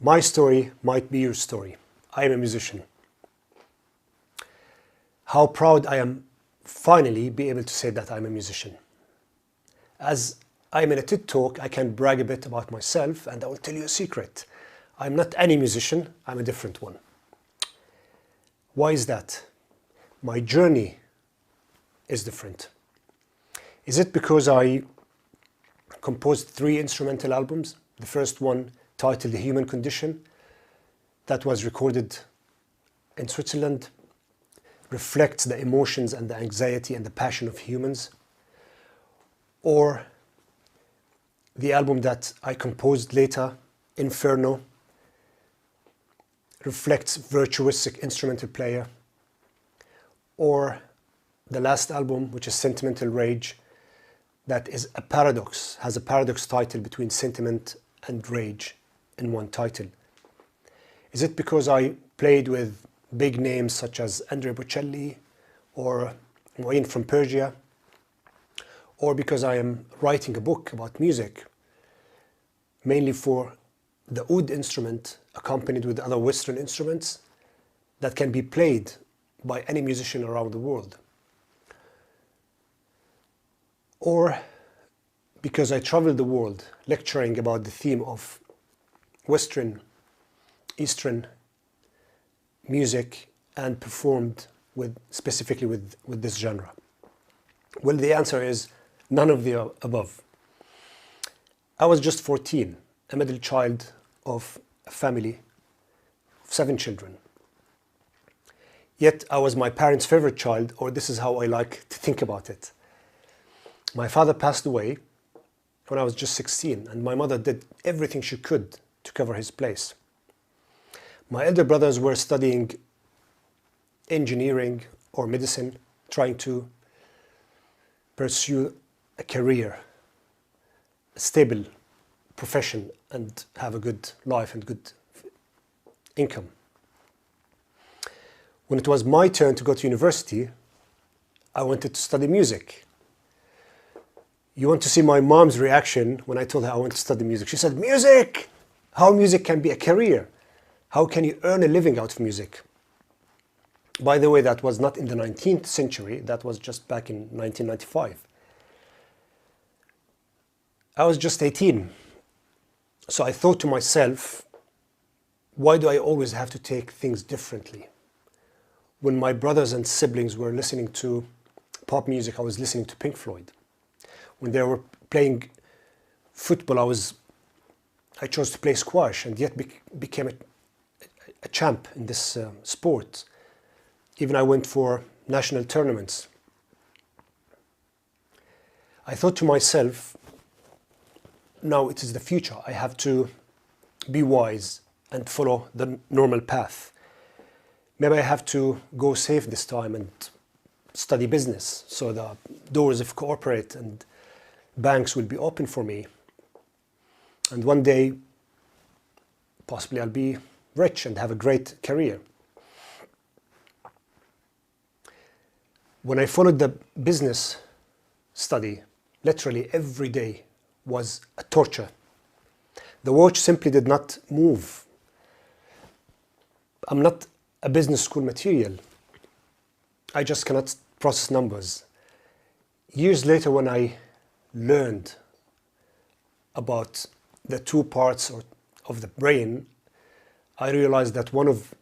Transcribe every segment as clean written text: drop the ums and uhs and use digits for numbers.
My story might be your story. I am a musician. How proud I am finally be able to say that I'm a musician. As I'm in a TED Talk, I can brag a bit about myself, and I will tell you a secret. I'm not any musician, I'm a different one. Why is that? My journey is different. Is it because I composed 3 instrumental albums? The first one, titled The Human Condition, that was recorded in Switzerland, reflects the emotions and the anxiety and the passion of humans. Or the album that I composed later, Inferno, reflects virtuosic instrumental player. Or the last album, which is Sentimental Rage, that is a paradox, has a paradox title between sentiment and rage in one title. Is it because I played with big names such as Andrea Bocelli or Muin from Persia, or because I am writing a book about music, mainly for the oud instrument accompanied with other Western instruments that can be played by any musician around the world? Or because I traveled the world lecturing about the theme of Western, Eastern music and performed specifically with this genre? Well, the answer is none of the above. I was just 14, a middle child of a family of 7 children. Yet I was my parents' favorite child, or this is how I like to think about it. My father passed away when I was just 16, and my mother did everything she could to cover his place. My elder brothers were studying engineering or medicine, trying to pursue a career, a stable profession, and have a good life and good income. When it was my turn to go to university, I wanted to study music. You want to see my mom's reaction when I told her I want to study music. She said, "Music! How music can be a career? How can you earn a living out of music?" By the way, that was not in the 19th century, that was just back in 1995. I was just 18. So I thought to myself, why do I always have to take things differently? When my brothers and siblings were listening to pop music, I was listening to Pink Floyd. When they were playing football, I chose to play squash, and yet became a champ in this sport. Even I went for national tournaments. I thought to myself, now it is the future. I have to be wise and follow the normal path. Maybe I have to go safe this time and study business, so the doors of corporate and banks will be open for me. And one day, possibly I'll be rich and have a great career. When I followed the business study, literally every day was a torture. The watch simply did not move. I'm not a business school material. I just cannot process numbers. Years later, when I learned about the 2 parts of the brain, I realized that one of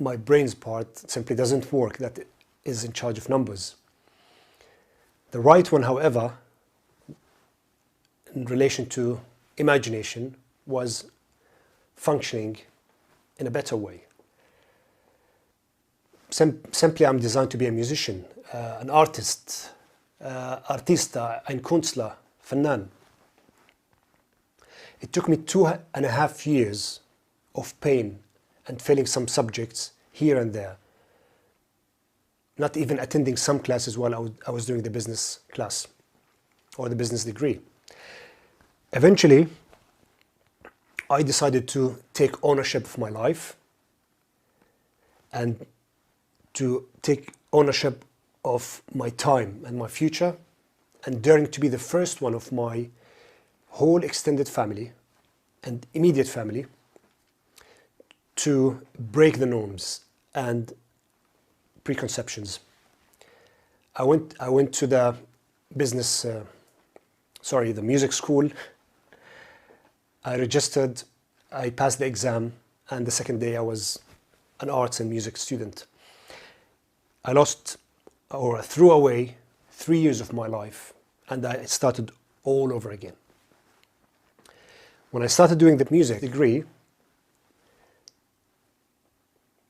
my brain's part simply doesn't work, that is in charge of numbers. The right one, however, in relation to imagination, was functioning in a better way. Simply, I'm designed to be a musician, an artist, artista, ein Künstler, Fannan. It took me 2.5 years of pain and failing some subjects here and there, not even attending some classes while I was doing the business class or the business degree. Eventually, I decided to take ownership of my life and to take ownership of my time and my future, and daring to be the first one of my whole extended family and immediate family to break the norms and preconceptions. I went to the the music school. I registered, I passed the exam, and the second day I was an arts and music student. I threw away 3 years of my life, and I started all over again. When I started doing the music degree,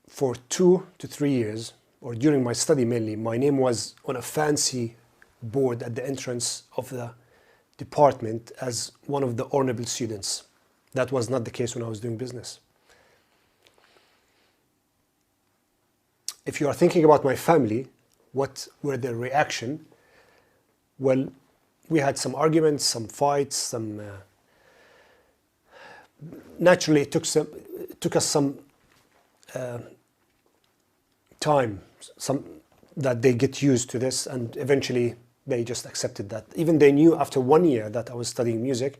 for 2 to 3 years, or during my study mainly, my name was on a fancy board at the entrance of the department as one of the honorable students. That was not the case when I was doing business. If you are thinking about my family, what were their reaction? Well, we had some arguments, some fights, naturally it took us some time that they get used to this, and eventually they just accepted that. Even they knew after 1 year that I was studying music.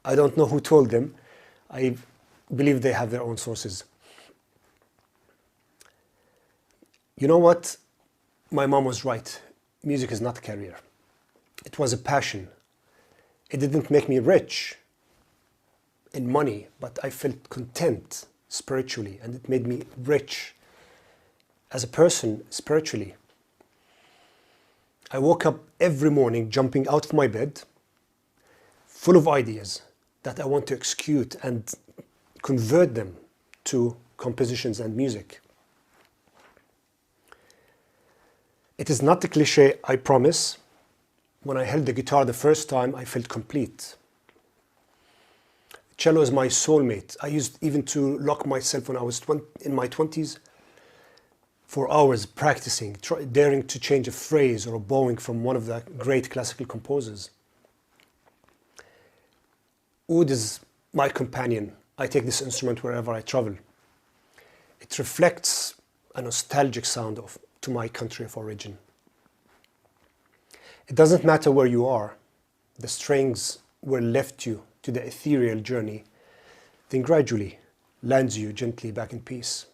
I don't know who told them. I believe they have their own sources. You know what? My mom was right. Music is not a career. It was a passion. It didn't make me rich in money, but I felt content spiritually, and it made me rich as a person spiritually. I woke up every morning jumping out of my bed, full of ideas that I want to execute and convert them to compositions and music. It is not the cliche, I promise. When I held the guitar the first time, I felt complete. Cello is my soulmate. I used even to lock myself when I was in my 20s for hours practicing, daring to change a phrase or a bowing from one of the great classical composers. Oud is my companion. I take this instrument wherever I travel. It reflects a nostalgic sound to my country of origin. It doesn't matter where you are, the strings were left you to the ethereal journey, then gradually lands you gently back in peace.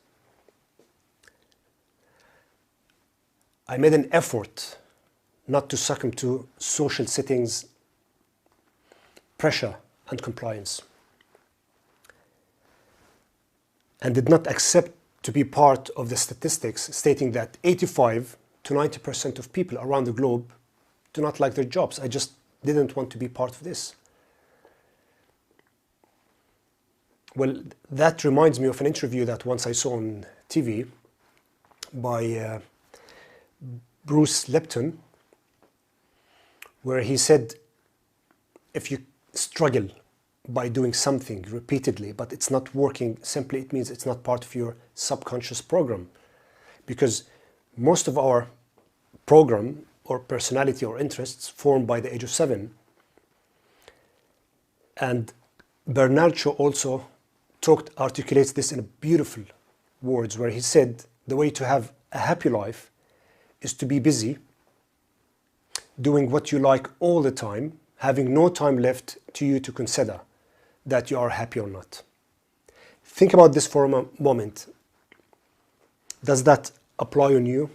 I made an effort not to succumb to social settings, pressure, and compliance, and did not accept to be part of the statistics stating that 85 to 90% of people around the globe do not like their jobs. I just didn't want to be part of this. Well, that reminds me of an interview that once I saw on TV by Bruce Lipton, where he said, if you struggle by doing something repeatedly, but it's not working, simply it means it's not part of your subconscious program. Because most of our program or personality or interests formed by the age of 7. And Bernard Shaw also articulates this in beautiful words, where he said, the way to have a happy life is to be busy, doing what you like all the time, having no time left to you to consider that you are happy or not. Think about this for a moment. Does that apply on you?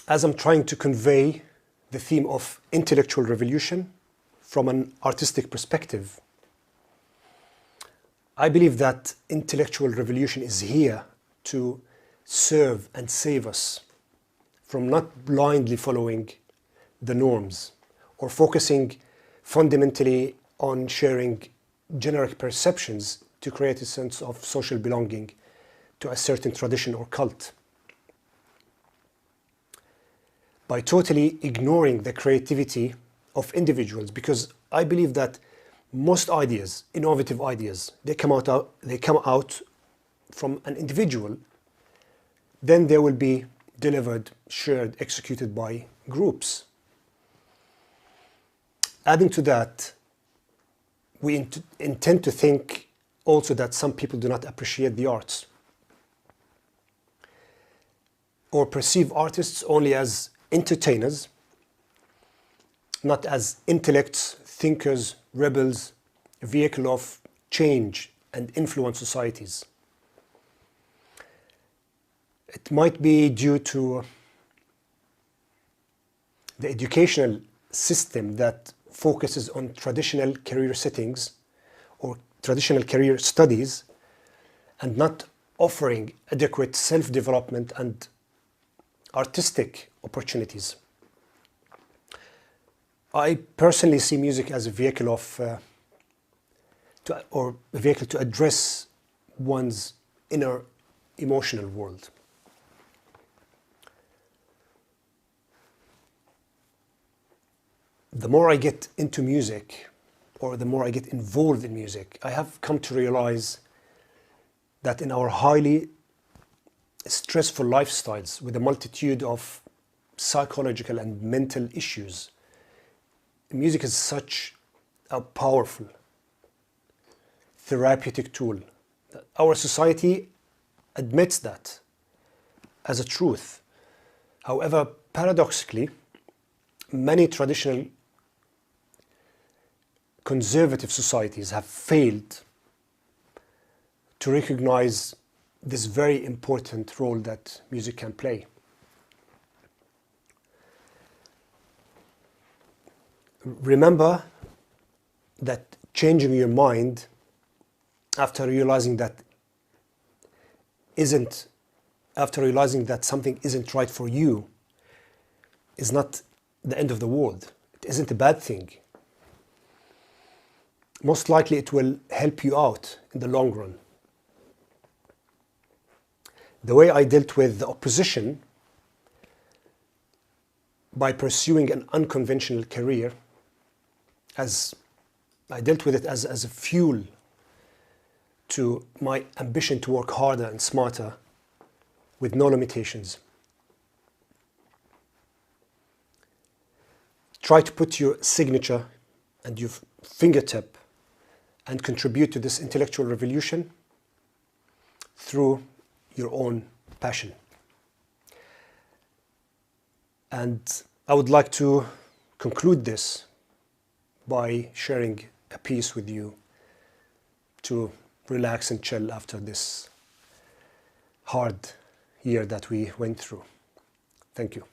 As I'm trying to convey the theme of intellectual revolution from an artistic perspective, I believe that intellectual revolution is here to serve and save us from not blindly following the norms or focusing fundamentally on sharing generic perceptions to create a sense of social belonging to a certain tradition or cult. By totally ignoring the creativity of individuals, because I believe that most ideas, innovative ideas, they come out from an individual, then they will be delivered, shared, executed by groups. Adding to that, we intend to think also that some people do not appreciate the arts or perceive artists only as entertainers, not as intellects, thinkers, rebels, a vehicle of change and influence societies. It might be due to the educational system that focuses on traditional career settings or traditional career studies and not offering adequate self-development and artistic opportunities. I personally see music as a vehicle to address one's inner emotional world. The more I get into music, or the more I get involved in music, I have come to realize that in our highly stressful lifestyles with a multitude of psychological and mental issues, music is such a powerful therapeutic tool. Our society admits that as a truth. However, paradoxically, many traditional conservative societies have failed to recognize this very important role that music can play. Remember that changing your mind after realizing that something isn't right for you is not the end of the world. It isn't a bad thing. Most likely it will help you out in the long run. The way I dealt with the opposition by pursuing an unconventional career, as I dealt with it as a fuel to my ambition to work harder and smarter with no limitations. Try to put your signature and your fingertip and contribute to this intellectual revolution through your own passion. And I would like to conclude this by sharing a piece with you to relax and chill after this hard year that we went through. Thank you.